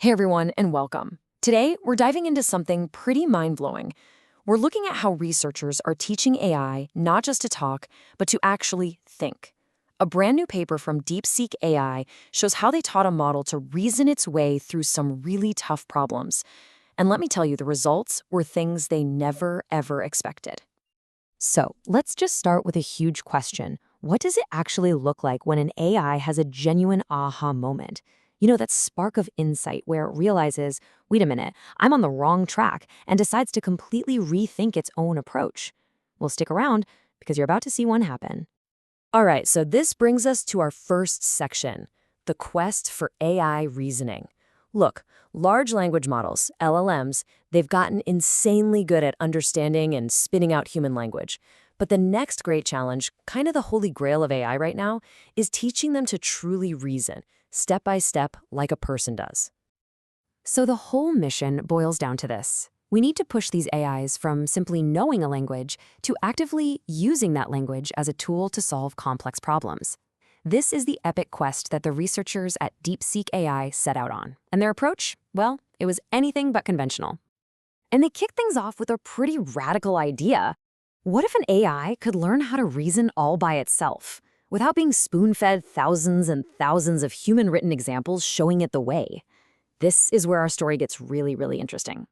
Hey everyone, and welcome. Today, we're diving into something pretty mind-blowing. We're looking at how researchers are teaching AI not just to talk, but to actually think. A brand new paper from DeepSeek AI shows how they taught a model to reason its way through some really tough problems. And let me tell you, the results were things they never, ever expected. So, let's just start with a huge question. What does it actually look like when an AI has a genuine aha moment? That spark of insight where it realizes, wait a minute, I'm on the wrong track, and decides to completely rethink its own approach. Well, stick around because you're about to see one happen. All right, so this brings us to our first section, the quest for AI reasoning. Look, large language models, LLMs, they've gotten insanely good at understanding and spitting out human language. But the next great challenge, kind of the holy grail of AI right now, is teaching them to truly reason, step by step, like a person does. So the whole mission boils down to this. We need to push these AIs from simply knowing a language to actively using that language as a tool to solve complex problems. This is the epic quest that the researchers at DeepSeek AI set out on. And their approach? Well, it was anything but conventional. And they kicked things off with a pretty radical idea. What if an AI could learn how to reason all by itself, without being spoon-fed thousands and thousands of human-written examples showing it the way? This is where our story gets really, really interesting.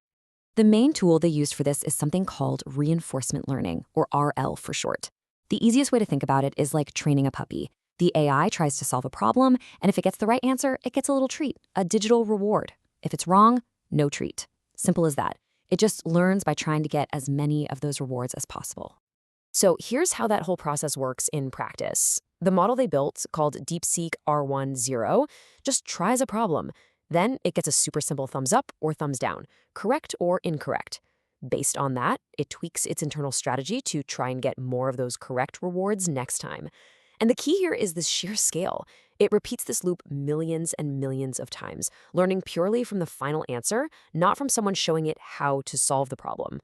The main tool they used for this is something called reinforcement learning, or RL for short. The easiest way to think about it is like training a puppy. The AI tries to solve a problem, and if it gets the right answer, it gets a little treat, a digital reward. If it's wrong, no treat. Simple as that. It just learns by trying to get as many of those rewards as possible. So here's how that whole process works in practice. The model they built, called DeepSeek R10, just tries a problem. Then it gets a super simple thumbs up or thumbs down, correct or incorrect. Based on that, it tweaks its internal strategy to try and get more of those correct rewards next time. And the key here is this sheer scale. It repeats this loop millions and millions of times, learning purely from the final answer, not from someone showing it how to solve the problem.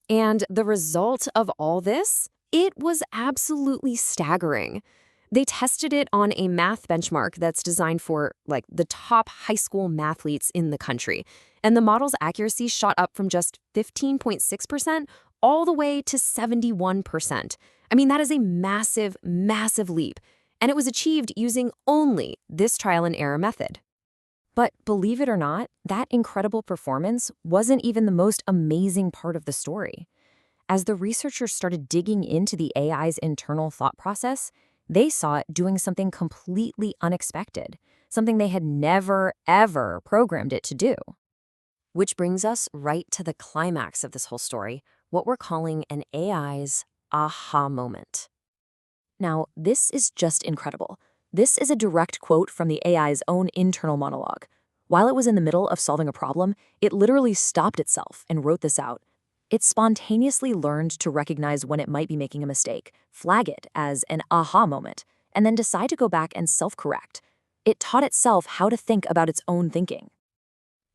And the result of all this? It was absolutely staggering. They tested it on a math benchmark that's designed for, the top high school mathletes in the country. And the model's accuracy shot up from just 15.6% all the way to 71%. I mean, that is a massive, massive leap. And it was achieved using only this trial and error method. But believe it or not, that incredible performance wasn't even the most amazing part of the story. As the researchers started digging into the AI's internal thought process, they saw it doing something completely unexpected, something they had never, ever programmed it to do. Which brings us right to the climax of this whole story, what we're calling an AI's aha moment. Now, this is just incredible. This is a direct quote from the AI's own internal monologue. While it was in the middle of solving a problem, it literally stopped itself and wrote this out. It spontaneously learned to recognize when it might be making a mistake, flag it as an aha moment, and then decide to go back and self-correct. It taught itself how to think about its own thinking.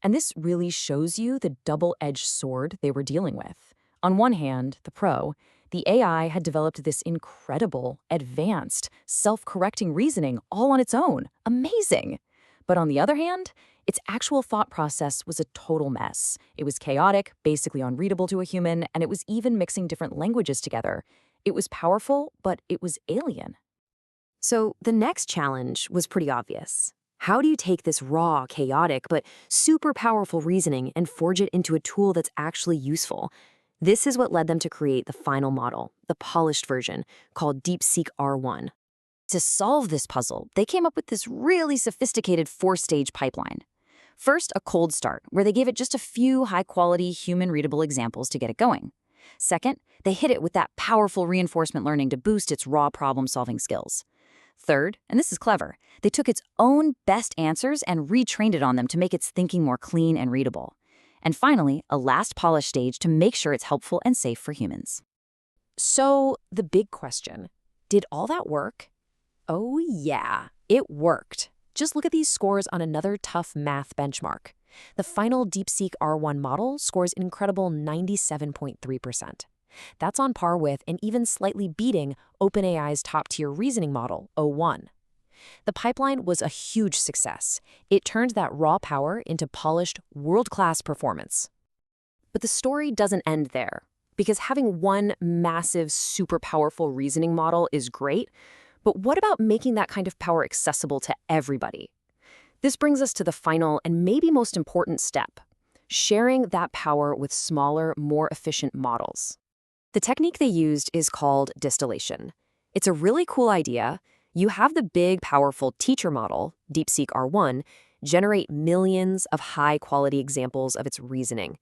And this really shows you the double-edged sword they were dealing with. On one hand, the AI had developed this incredible, advanced, self-correcting reasoning all on its own. Amazing! But on the other hand, its actual thought process was a total mess. It was chaotic, basically unreadable to a human, and it was even mixing different languages together. It was powerful, but it was alien. So the next challenge was pretty obvious. How do you take this raw, chaotic, but super powerful reasoning and forge it into a tool that's actually useful? This is what led them to create the final model, the polished version, called DeepSeek R1. To solve this puzzle, they came up with this really sophisticated 4-stage pipeline. First, a cold start, where they gave it just a few high-quality, human-readable examples to get it going. Second, they hit it with that powerful reinforcement learning to boost its raw problem-solving skills. Third, and this is clever, they took its own best answers and retrained it on them to make its thinking more clean and readable. And finally, a last polished stage to make sure it's helpful and safe for humans. So, the big question, did all that work? Oh yeah, it worked. Just look at these scores on another tough math benchmark. The final DeepSeek R1 model scores an incredible 97.3%. That's on par with and even slightly beating OpenAI's top-tier reasoning model, O1. The pipeline was a huge success. It turned that raw power into polished, world-class performance. But the story doesn't end there, because having one massive, super powerful reasoning model is great, but what about making that kind of power accessible to everybody? This brings us to the final and maybe most important step: sharing that power with smaller, more efficient models. The technique they used is called distillation. It's a really cool idea. You have the big, powerful teacher model, DeepSeek R1, generate millions of high-quality examples of its reasoning.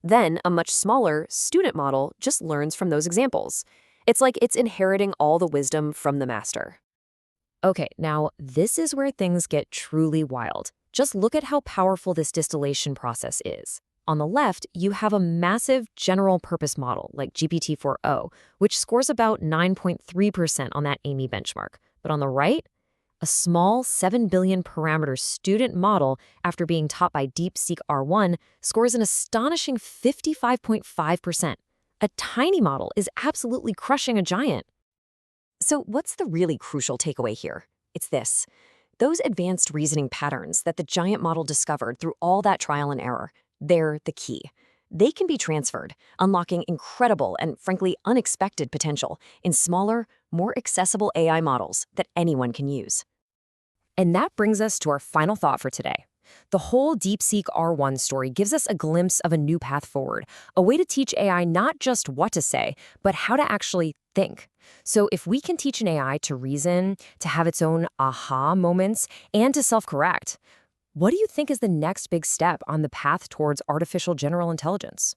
Then, a much smaller student model just learns from those examples. It's like it's inheriting all the wisdom from the master. Okay, now this is where things get truly wild. Just look at how powerful this distillation process is. On the left, you have a massive general-purpose model like GPT-4o, which scores about 9.3% on that AMY benchmark. But on the right, a small 7 billion parameter student model, after being taught by DeepSeek R1, scores an astonishing 55.5%. A tiny model is absolutely crushing a giant. So what's the really crucial takeaway here? It's this. Those advanced reasoning patterns that the giant model discovered through all that trial and error, they're the key. They can be transferred, unlocking incredible and, frankly, unexpected potential in smaller, more accessible AI models that anyone can use. And that brings us to our final thought for today. The whole DeepSeek R1 story gives us a glimpse of a new path forward, a way to teach AI not just what to say, but how to actually think. So if we can teach an AI to reason, to have its own aha moments, and to self-correct, what do you think is the next big step on the path towards artificial general intelligence?